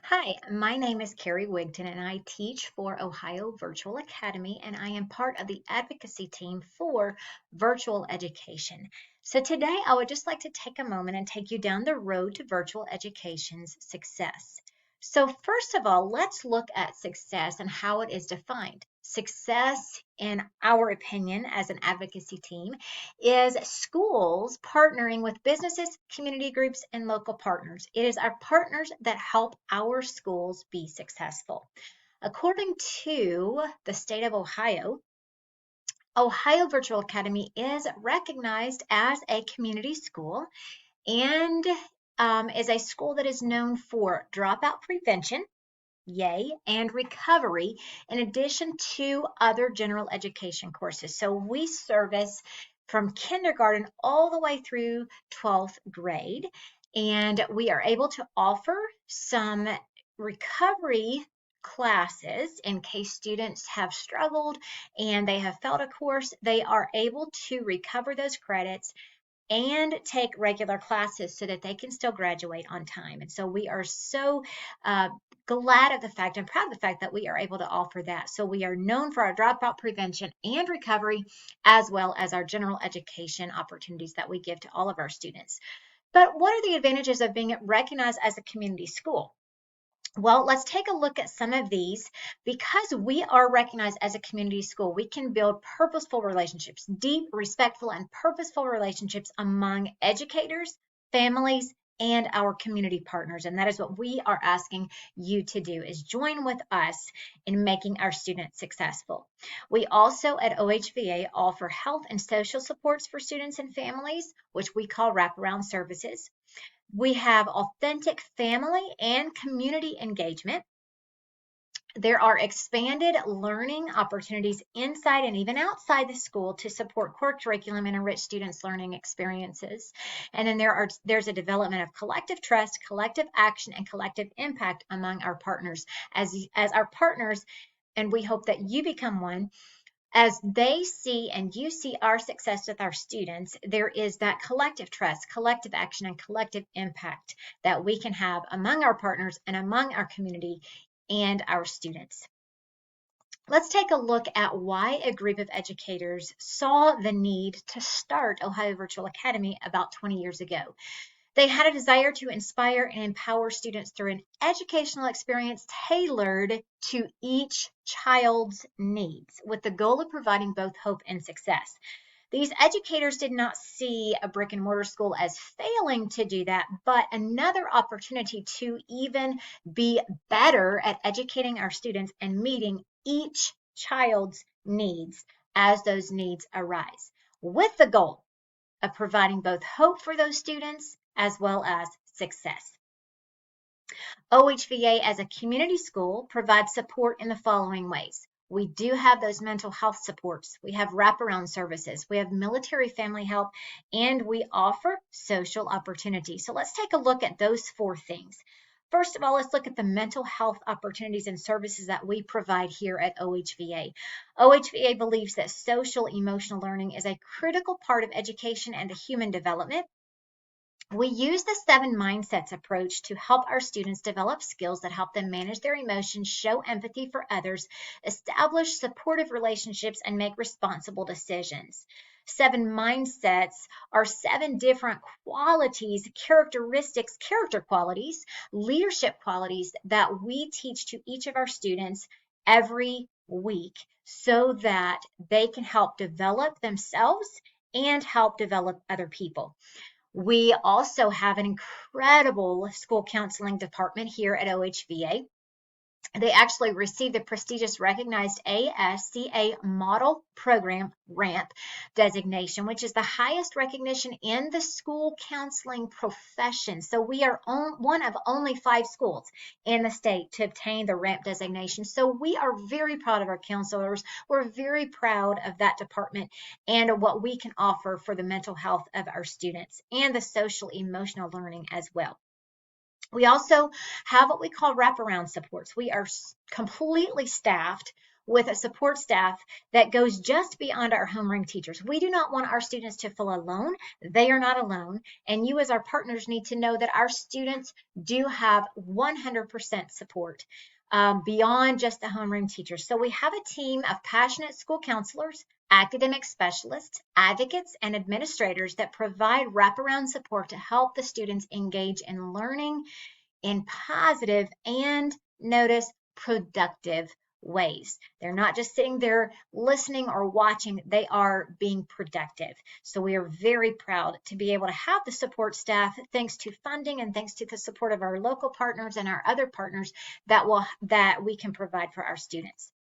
Hi, my name is Carrie Wigton and I teach for Ohio Virtual Academy and I am part of the advocacy team for virtual education. So today I would just like to take a moment and take you down the road to virtual education's success. So first of all, let's look at success and how it is defined. Success, in our opinion, as an advocacy team, is schools partnering with businesses, community groups, and local partners. It is our partners that help our schools be successful. According to the state of Ohio, Ohio Virtual Academy is recognized as a community school and is a school that is known for dropout prevention, yay, and recovery, in addition to other general education courses. So we service from kindergarten all the way through 12th grade, and we are able to offer some recovery classes in case students have struggled and they have failed a course. They are able to recover those credits and take regular classes so that they can still graduate on time. And so we are so glad of the fact and proud of the fact that we are able to offer that. So we are known for our dropout prevention and recovery, as well as our general education opportunities that we give to all of our students. But what are the advantages of being recognized as a community school? Well, let's take a look at some of these. Because we are recognized as a community school, we can build purposeful relationships, deep, respectful, and purposeful relationships among educators, families, and our community partners. And that is what we are asking you to do, is join with us in making our students successful. We also at OHVA offer health and social supports for students and families, which we call wraparound services. We have authentic family and community engagement. There are expanded learning opportunities inside and even outside the school to support core curriculum and enrich students' learning experiences. And then there's a development of collective trust, collective action, and collective impact among our partners. As our partners, and we hope that you become one, as they see and you see our success with our students, there is that collective trust, collective action, and collective impact that we can have among our partners and among our community and our students. Let's take a look at why a group of educators saw the need to start Ohio Virtual Academy about 20 years ago. They had a desire to inspire and empower students through an educational experience tailored to each child's needs, with the goal of providing both hope and success. These educators did not see a brick and mortar school as failing to do that, but another opportunity to even be better at educating our students and meeting each child's needs as those needs arise, with the goal of providing both hope for those students as well as success. OHVA as a community school provides support in the following ways. We do have those mental health supports. We have wraparound services. We have military family help, and we offer social opportunities. So let's take a look at those four things. First of all, let's look at the mental health opportunities and services that we provide here at OHVA. OHVA believes that social emotional learning is a critical part of education and human development. We use the 7 mindsets approach to help our students develop skills that help them manage their emotions, show empathy for others, establish supportive relationships, and make responsible decisions. 7 mindsets are 7 different qualities, characteristics, character qualities, leadership qualities that we teach to each of our students every week so that they can help develop themselves and help develop other people. We also have an incredible school counseling department here at OHVA. They actually received the prestigious recognized ASCA Model Program RAMP designation, which is the highest recognition in the school counseling profession. So we are one of only 5 schools in the state to obtain the RAMP designation. So we are very proud of our counselors. We're very proud of that department and what we can offer for the mental health of our students and the social emotional learning as well. We also have what we call wraparound supports. We are completely staffed with a support staff that goes just beyond our homeroom teachers. We do not want our students to feel alone. They are not alone. And you as our partners need to know that our students do have 100% support beyond just the homeroom teachers. So we have a team of passionate school counselors, academic specialists, advocates, and administrators that provide wraparound support to help the students engage in learning in positive and, notice, productive ways. They're not just sitting there listening or watching, they are being productive. So we are very proud to be able to have the support staff, thanks to funding and thanks to the support of our local partners and our other partners that we can provide for our students.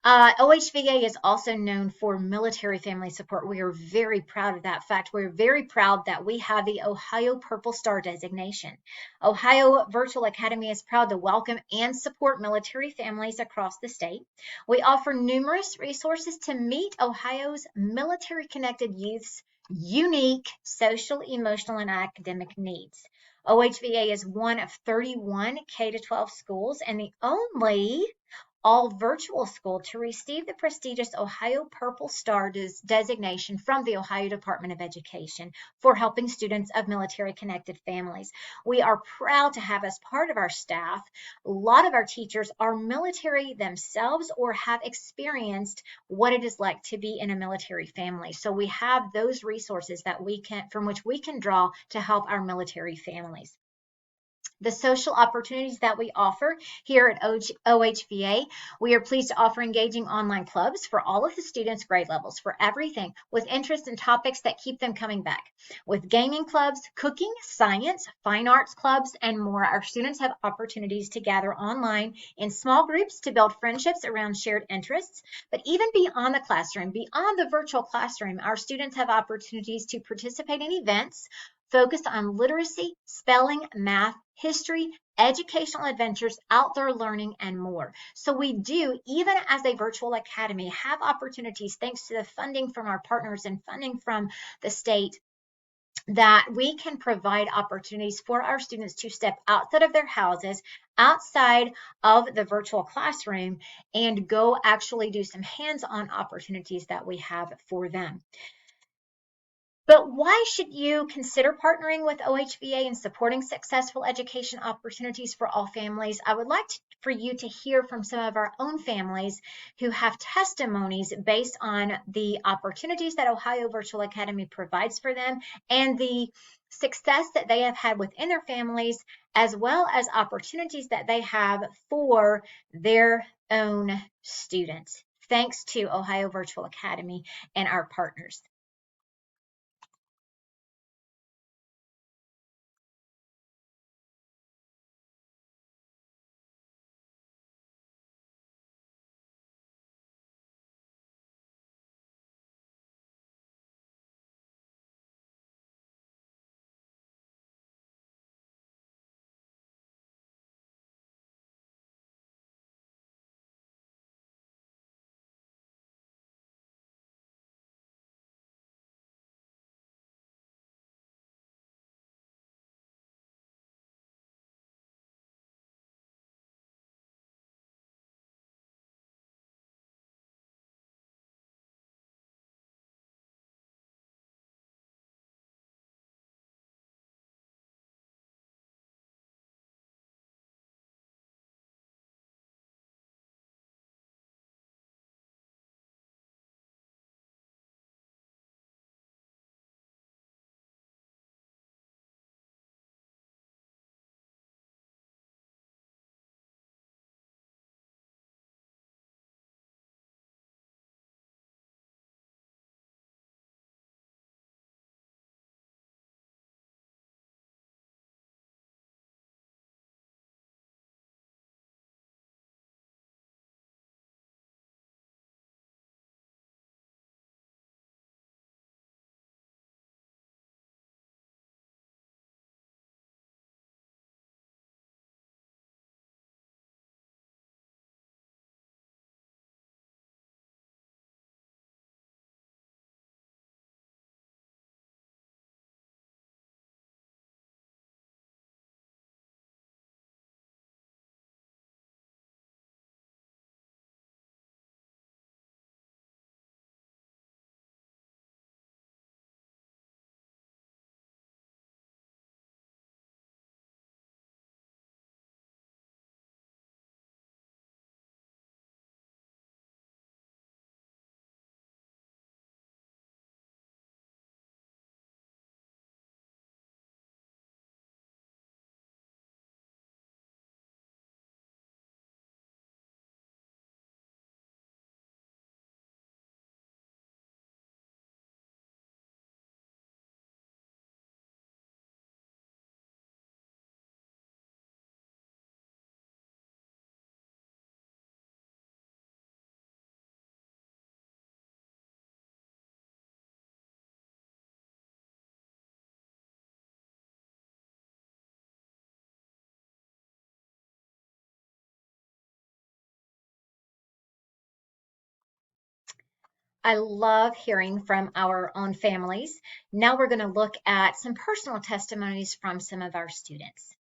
OHVA is also known for military family support. We are very proud of that fact. We're very proud that we have the Ohio Purple Star designation. Ohio Virtual Academy is proud to welcome and support military families across the state. We offer numerous resources to meet Ohio's military-connected youth's unique social, emotional, and academic needs. OHVA is one of 31 K-12 schools and the only all virtual school to receive the prestigious Ohio Purple Star designation from the Ohio Department of Education for helping students of military-connected families. We are proud to have as part of our staff. A lot of our teachers are military themselves or have experienced what it is like to be in a military family. So we have those resources that from which we can draw to help our military families. The social opportunities that we offer here at OHVA, we are pleased to offer engaging online clubs for all of the students' grade levels for everything with interest in topics that keep them coming back. With gaming clubs, cooking, science, fine arts clubs, and more, our students have opportunities to gather online in small groups to build friendships around shared interests. But even beyond the classroom, beyond the virtual classroom, our students have opportunities to participate in events focused on literacy, spelling, math, history, educational adventures, outdoor learning, and more. So we do, even as a virtual academy, have opportunities thanks to the funding from our partners and funding from the state that we can provide opportunities for our students to step outside of their houses, outside of the virtual classroom, and go actually do some hands-on opportunities that we have for them. But why should you consider partnering with OHVA and supporting successful education opportunities for all families? I would like for you to hear from some of our own families who have testimonies based on the opportunities that Ohio Virtual Academy provides for them and the success that they have had within their families, as well as opportunities that they have for their own students, thanks to Ohio Virtual Academy and our partners. I love hearing from our own families. Now we're going to look at some personal testimonies from some of our students.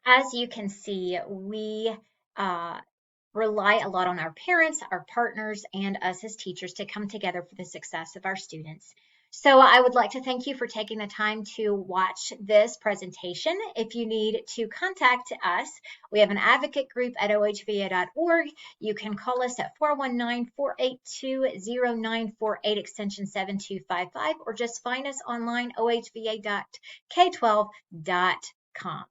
As you can see, we uh, rely a lot on our parents, our partners, and us as teachers to come together for the success of our students. So I would like to thank you for taking the time to watch this presentation. If you need to contact us, we have an advocate group at ohva.org. You can call us at 419-482-0948 extension 7255, or just find us online, ohva.k12.com.